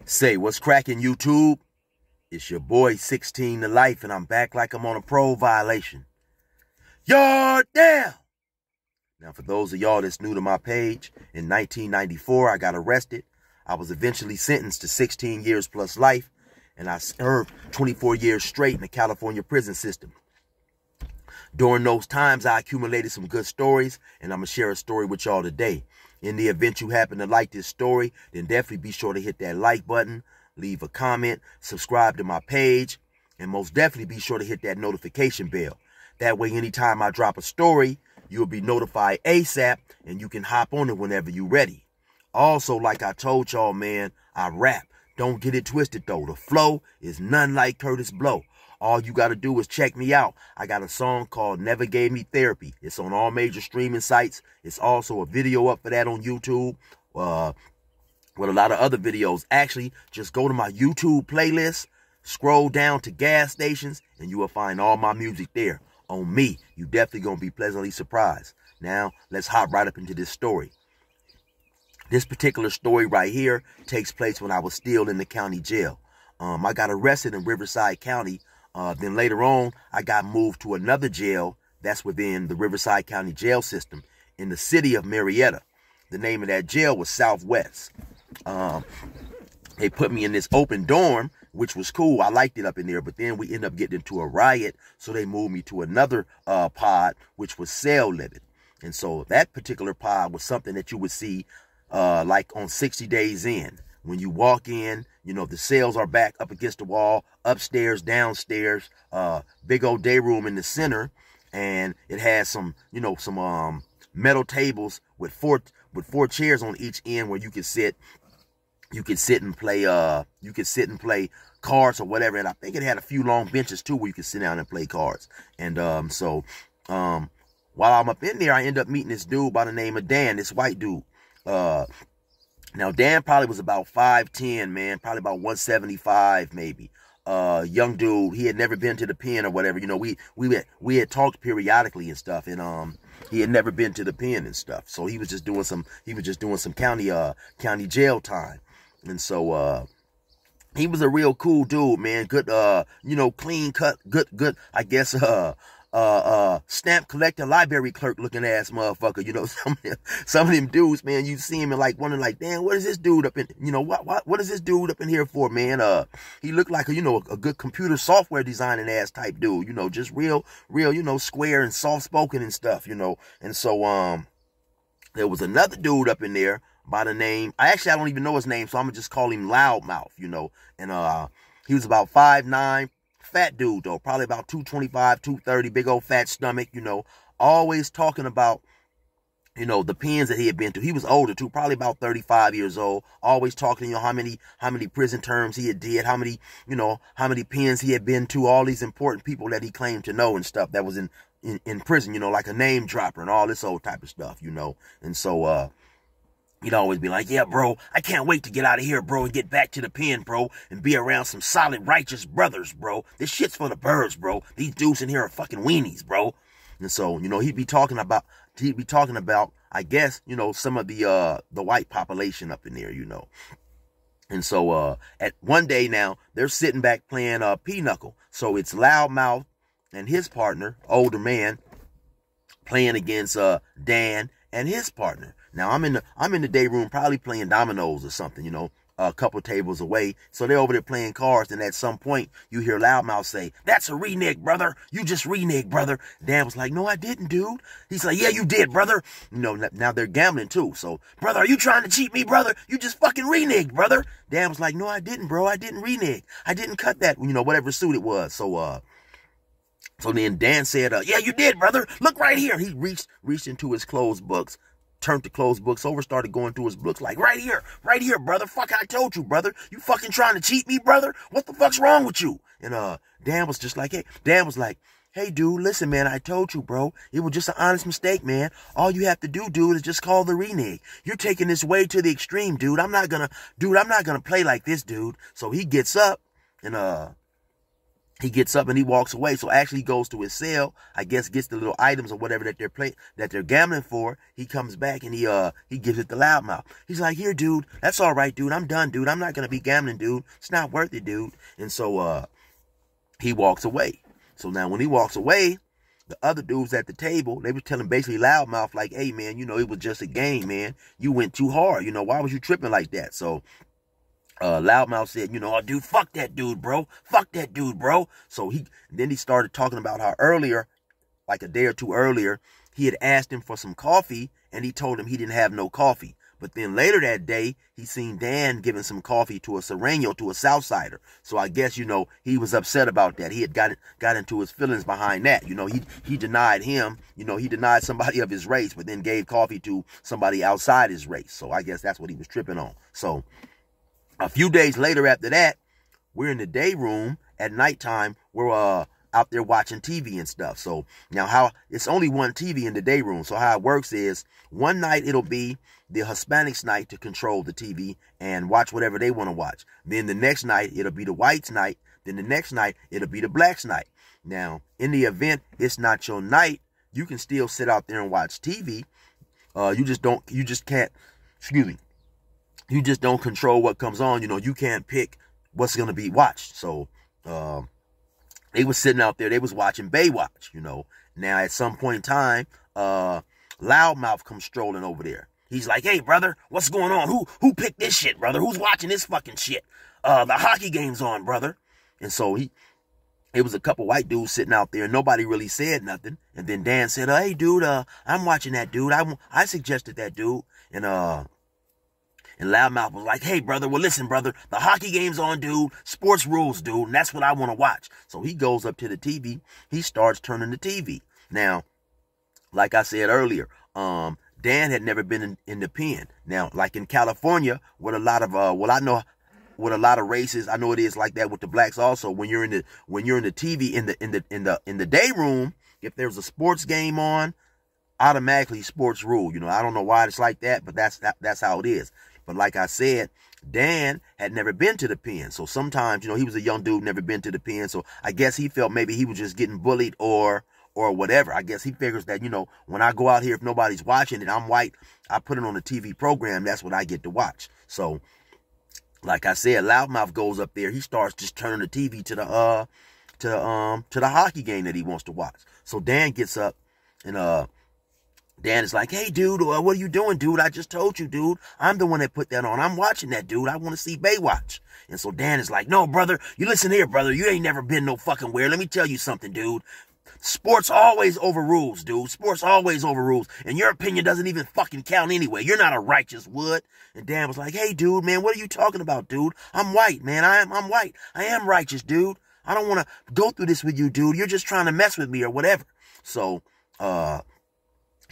Say, what's cracking, YouTube? It's your boy 16 to life, and I'm back like I'm on a parole violation. Yard down! Now, for those of y'all that's new to my page, in 1994, I got arrested. I was eventually sentenced to 16 years plus life, and I served 24 years straight in the California prison system. During those times, I accumulated some good stories, and I'm going to share a story with y'all today. In the event you happen to like this story, then definitely be sure to hit that like button, leave a comment, subscribe to my page, and most definitely be sure to hit that notification bell. That way, anytime I drop a story, you'll be notified ASAP, and you can hop on it whenever you're ready. Also, like I told y'all, man, I rap. Don't get it twisted, though. The flow is none like Curtis Blow. All you got to do is check me out. I got a song called Never Gave Me Therapy. It's on all major streaming sites. It's also a video up for that on YouTube with a lot of other videos. Actually, just go to my YouTube playlist, scroll down to gas stations, and you will find all my music there. On me, you definitely going to be pleasantly surprised. Now, let's hop right up into this story. This particular story right here takes place when I was still in the county jail. I got arrested in Riverside County. Then later on, I got moved to another jail that's within the Riverside County jail system in the city of Marietta. The name of that jail was Southwest. They put me in this open dorm, which was cool. I liked it up in there, but then we ended up getting into a riot, so they moved me to another pod, which was cell living. And so that particular pod was something that you would see like on 60 Days In. When you walk in, you know, the cells are back up against the wall, upstairs, downstairs, big old day room in the center. And it has some, you know, some metal tables with four chairs on each end where you can sit. You can sit and play, cards or whatever. And I think it had a few long benches too where you can sit down and play cards. And while I'm up in there, I end up meeting this dude by the name of Dan, this white dude. Now, Dan probably was about 5'10", man, probably about 175 maybe. Young dude, he had never been to the pen or whatever. You know, we had talked periodically and stuff, and he had never been to the pen and stuff. So he was just doing some county jail time. And so he was a real cool dude, man. Good you know, clean cut, good, I guess, stamp collector, library clerk looking ass motherfucker. You know, some of them dudes, man, you see him and like wondering like, damn, what is this dude up in, you know, what is this dude up in here for, man? He looked like a good computer software designing ass type dude, you know, just real, you know, square and soft spoken and stuff, you know. And so there was another dude up in there by the name, I don't even know his name, so I'm gonna just call him Loudmouth, you know. And he was about 5'9", fat dude though, probably about 225, 230, big old fat stomach, you know, always talking about, you know, the pens that he had been to. He was older too, probably about 35 years old, always talking, you know, how many prison terms he had did, how many pens he had been to, all these important people that he claimed to know and stuff that was in prison, you know, like a name dropper and all this old type of stuff, you know. And so he'd always be like, yeah, bro, I can't wait to get out of here, bro, and get back to the pen, bro, and be around some solid, righteous brothers, bro. This shit's for the birds, bro. These dudes in here are fucking weenies, bro. And so, you know, he'd be talking about, I guess, you know, some of the white population up in there, you know. And so, at one day now, they're sitting back playing pinochle. So it's Loudmouth and his partner, older man, playing against Dan and his partner. Now I'm in the day room, probably playing dominoes or something, you know, a couple tables away. So they're over there playing cards, and at some point you hear Loudmouth say, "That's a renege, brother. You just renege, brother." Dan was like, "No, I didn't, dude." He's like, "Yeah, you did, brother." You know, now they're gambling too. So, "Brother, are you trying to cheat me, brother? You just fucking reneged, brother." Dan was like, "No, I didn't, bro. I didn't renege. I didn't cut that, you know, whatever suit it was." So then Dan said, "Yeah, you did, brother. Look right here." He reached into his closed books, turned the closed books over, started going through his books like, right here, brother. Fuck, I told you, brother. You fucking trying to cheat me, brother? What the fuck's wrong with you? And Dan was just like, hey, dude, listen, man, I told you, bro. It was just an honest mistake, man. All you have to do, dude, is just call the renege. You're taking this way to the extreme, dude. I'm not gonna play like this, dude. So he gets up and he gets up and he walks away. So actually he goes to his cell, I guess gets the little items or whatever that they're gambling for. He comes back and he gives it to Loudmouth. He's like, here, dude, that's all right, dude. I'm done, dude. I'm not going to be gambling, dude. It's not worth it, dude. And so he walks away. So now when he walks away, the other dudes at the table, they were telling basically Loudmouth like, hey, man, you know, it was just a game, man. You went too hard. You know, why was you tripping like that? So Loudmouth said, you know, oh, dude, fuck that dude, bro. Fuck that dude, bro. So then he started talking about how earlier, like a day or two earlier, he had asked him for some coffee, and he told him he didn't have no coffee. But then later that day, he seen Dan giving some coffee to a Sereno, to a Southsider. So I guess, you know, he was upset about that. He had got into his feelings behind that. You know, he denied him. You know, he denied somebody of his race, but then gave coffee to somebody outside his race. So I guess that's what he was tripping on. So a few days later after that, we're in the day room at nighttime. We're out there watching TV and stuff. So now how it's only one TV in the day room. So how it works is one night it'll be the Hispanics night to control the TV and watch whatever they want to watch. Then the next night it'll be the whites night. Then the next night it'll be the blacks night. Now in the event it's not your night, you can still sit out there and watch TV. You just don't control what comes on. You know, you can't pick what's going to be watched. So they was sitting out there. They was watching Baywatch, you know. Now, at some point in time, Loudmouth comes strolling over there. He's like, hey, brother, what's going on? Who picked this shit, brother? Who's watching this fucking shit? The hockey game's on, brother. And so it was a couple white dudes sitting out there. And nobody really said nothing. And then Dan said, hey, dude, I'm watching that dude. I suggested that dude. And Loudmouth was like, hey, brother, well, listen, brother, the hockey game's on, dude. Sports rules, dude, and that's what I want to watch. So he goes up to the TV. He starts turning the TV. Now, like I said earlier, Dan had never been in the pen. Now, like in California, with a lot of, I know with a lot of races, I know it is like that with the blacks also. When you're in the TV in the day room, if there's a sports game on, automatically sports rule. You know, I don't know why it's like that, but that's how it is. But like I said, Dan had never been to the pen. So sometimes, you know, he was a young dude, never been to the pen. So I guess he felt maybe he was just getting bullied or whatever. I guess he figures that, you know, when I go out here, if nobody's watching it, I'm white, I put it on a TV program, that's what I get to watch. So like I said, Loudmouth goes up there. He starts just turning the TV to the hockey game that he wants to watch. So Dan gets up and Dan is like, hey, dude, what are you doing, dude? I just told you, dude. I'm the one that put that on. I'm watching that, dude. I want to see Baywatch. And so Dan is like, no, brother. You listen here, brother. You ain't never been no fucking where. Let me tell you something, dude. Sports always overrules, dude. Sports always overrules. And your opinion doesn't even fucking count anyway. You're not a righteous wood. And Dan was like, hey, dude, man, what are you talking about, dude? I'm white, man. I'm white. I am righteous, dude. I don't want to go through this with you, dude. You're just trying to mess with me or whatever. So,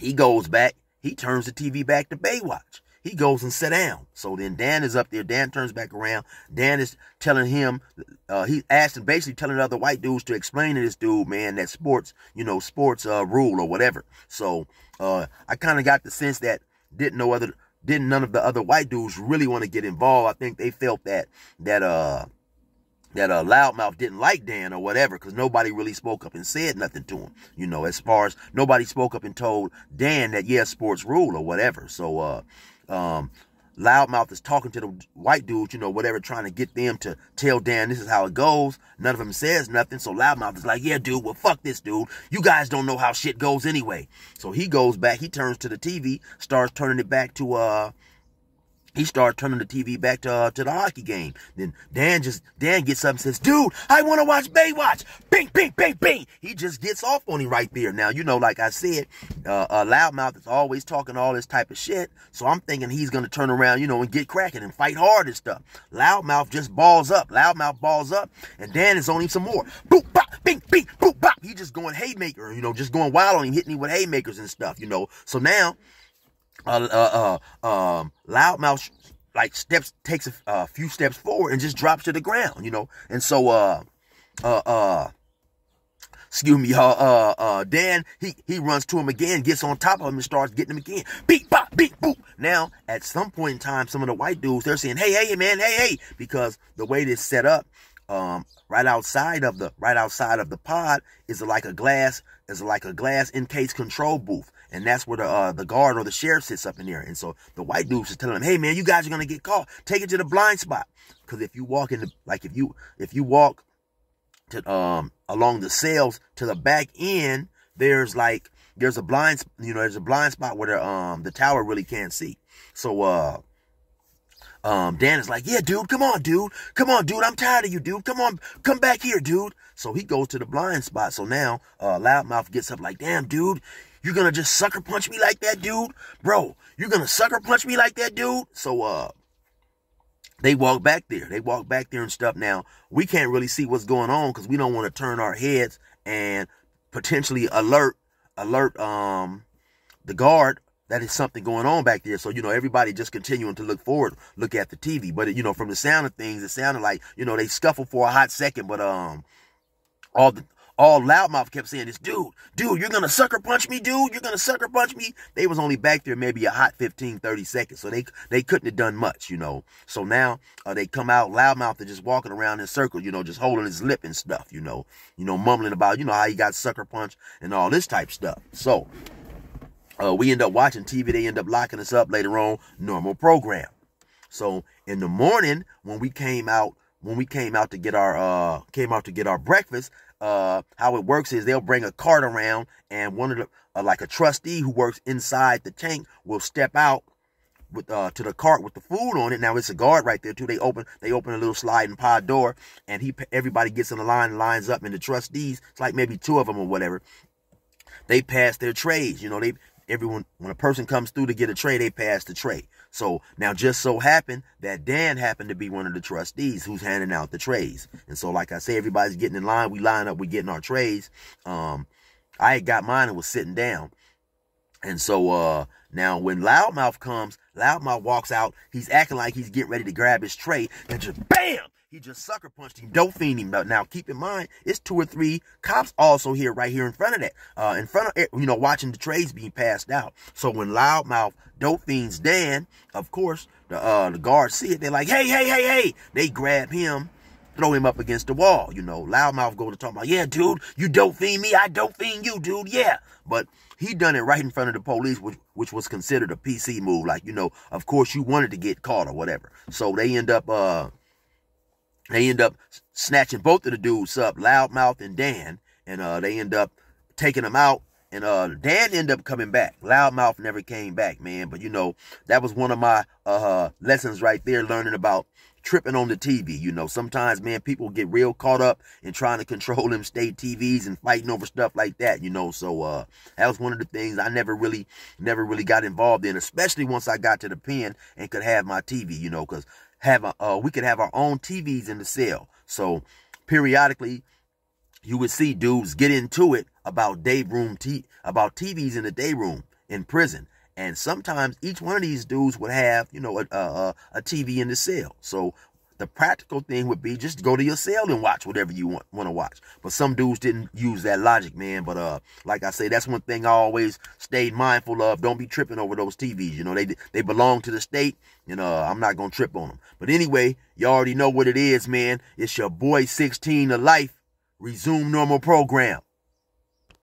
he goes back. He turns the TV back to Baywatch. He goes and sit down. So then Dan is up there. Dan turns back around. Dan is telling him, he asked him, basically telling the other white dudes to explain to this dude, man, that sports rule or whatever. So I kind of got the sense that none of the other white dudes really want to get involved. I think they felt that Loudmouth didn't like Dan or whatever, because nobody really spoke up and said nothing to him. You know, as far as nobody spoke up and told Dan that, yeah, sports rule or whatever. So, Loudmouth is talking to the white dudes, you know, whatever, trying to get them to tell Dan this is how it goes. None of them says nothing. So Loudmouth is like, yeah, dude, well, fuck this, dude. You guys don't know how shit goes anyway. So he goes back, he turns to the TV, starts turning it back to, he started turning the TV back to the hockey game. Then Dan gets up and says, dude, I want to watch Baywatch. Bing, bing, bing, bing. He just gets off on him right there. Now, you know, like I said, Loudmouth is always talking all this type of shit. So I'm thinking he's going to turn around, you know, and get cracking and fight hard and stuff. Loudmouth just balls up. Loudmouth balls up. And Dan is on him some more. Boop, bop, bing, bing, boop, bop. He just going haymaker, you know, just going wild on him, hitting him with haymakers and stuff, you know. So now, Loudmouth takes a few steps forward and just drops to the ground, you know. And so excuse me, Dan, he runs to him again, gets on top of him and starts getting him again. Beep, bop, beep, boop. Now, at some point in time, some of the white dudes, they're saying, hey, man, hey, because the way this set up, right outside of the pod is like a glass encased control booth, and that's where the guard or the sheriff sits up in there. And so the white dude's just telling him, hey man, you guys are gonna get caught. Take it to the blind spot, because if you walk in the if you walk to along the cells to the back end, there's a blind spot where the tower really can't see. So Dan is like, yeah, dude, come on, dude, I'm tired of you, dude, come back here, dude. So he goes to the blind spot. So now Loudmouth gets up like, damn, dude, you're gonna just sucker punch me like that, dude? Bro, you're gonna sucker punch me like that, dude? So they walk back there and stuff. Now we can't really see what's going on because we don't want to turn our heads and potentially alert the guard that is something going on back there. So, everybody just continuing to look forward, look at the TV. But, from the sound of things, it sounded like, they scuffled for a hot second. But all Loudmouth kept saying is, dude, you're going to sucker punch me, dude. You're going to sucker punch me. They was only back there maybe a hot 15, 30 seconds. So they couldn't have done much, So now they come out, Loudmouth is just walking around in circles, just holding his lip and stuff, mumbling about, how he got sucker punched and all this type stuff. So we end up watching TV. They end up locking us up later on, normal program. So in the morning, when we came out to get our breakfast, how it works is they'll bring a cart around, and one of the like a trustee who works inside the tank will step out with to the cart with the food on it. Now it's a guard right there too. They open a little sliding pod door, and everybody gets in the line and lines up, and the trustees, it's like maybe 2 of them or whatever, they pass their trays. Everyone, when a person comes through to get a tray, they pass the tray. So now just so happened that Dan happened to be one of the trustees who's handing out the trays. And so, like I say, everybody's getting in line. We line up, we getting our trays. I had got mine and was sitting down. And so now when Loudmouth comes, Loudmouth walks out. He's acting like he's getting ready to grab his tray, and just bam! He just sucker punched him, dope fiend him. Now keep in mind, it's 2 or 3 cops also here, right here in front of that, watching the trays being passed out. So when Loudmouth dope fiends Dan, of course, the guards see it. They're like, hey! They grab him, throw him up against the wall. Loudmouth go to talk about, yeah, dude, you dope fiend me, I dope fiend you, dude, yeah. But he done it right in front of the police, which was considered a PC move. Like, of course you wanted to get caught or whatever. So they end up snatching both of the dudes up, Loudmouth and Dan, and they end up taking them out, and Dan ended up coming back. Loudmouth never came back, man. But that was one of my lessons right there, learning about tripping on the TV. Sometimes, man, people get real caught up in trying to control them state TVs and fighting over stuff like that, So that was one of the things I never really got involved in, especially once I got to the pen and could have my TV, because we could have our own TVs in the cell. So periodically you would see dudes get into it about about TVs in the day room in prison. And sometimes each one of these dudes would have, a TV in the cell. So the practical thing would be just go to your cell and watch whatever you want to watch. But some dudes didn't use that logic, man. But like I say, that's one thing I always stayed mindful of. Don't be tripping over those TVs. They belong to the state, and I'm not gonna trip on them. But anyway, you already know what it is, man. It's your boy 16 to life. Resume normal program.